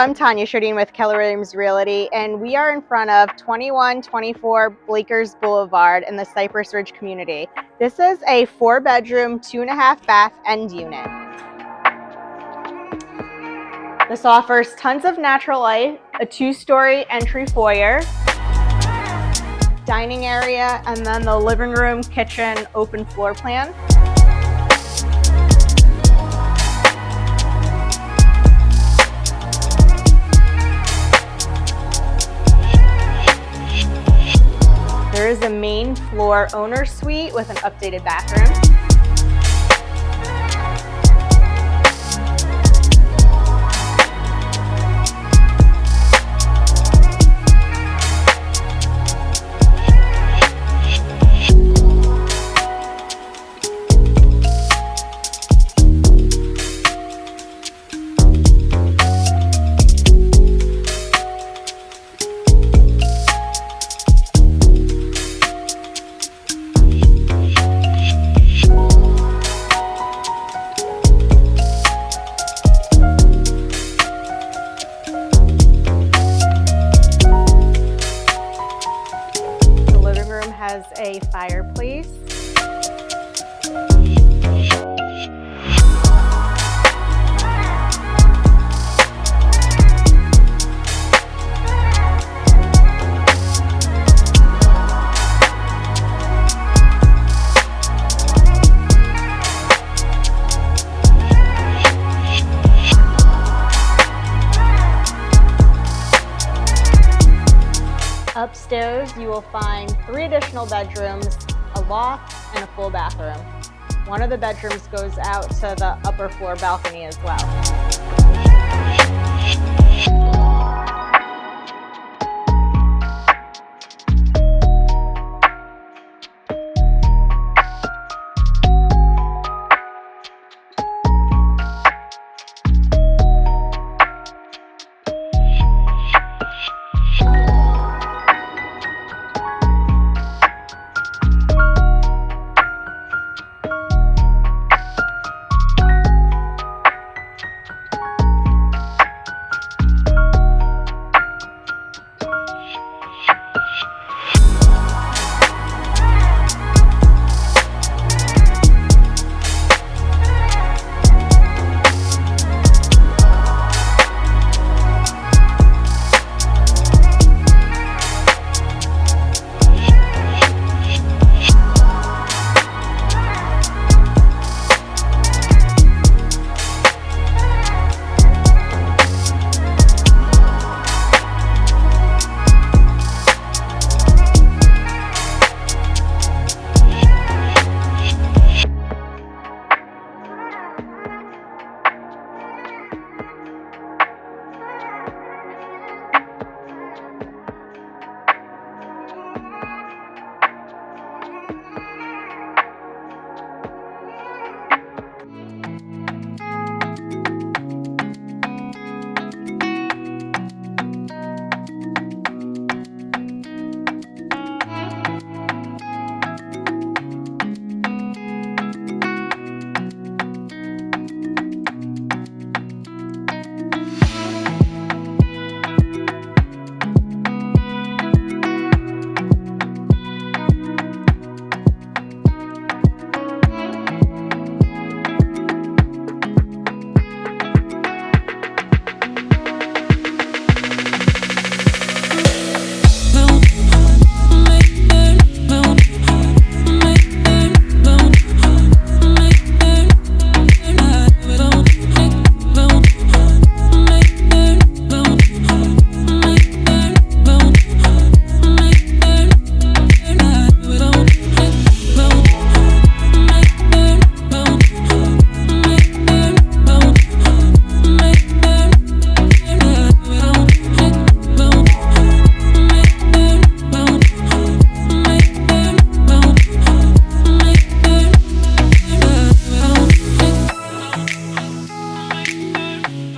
I'm Tanya Shooting with Keller Williams Realty, and we are in front of 2124 Blakers Boulevard in the Cypress Ridge community. This is a 4-bedroom, 2.5 bath end unit. This offers tons of natural light, a 2-story entry foyer, dining area, and then the living room, kitchen, open floor plan. There is a main floor owner suite with an updated bathroom. Has a fireplace. Upstairs, you will find 3 additional bedrooms, a loft, and a full bathroom. One of the bedrooms goes out to the upper floor balcony as well.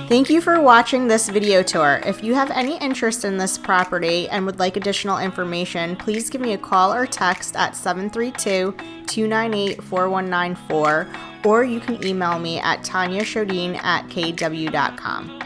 Thank you for watching this video tour. If you have any interest in this property and would like additional information, please give me a call or text at 732-298-4194, or you can email me at tanyashodine@kw.com.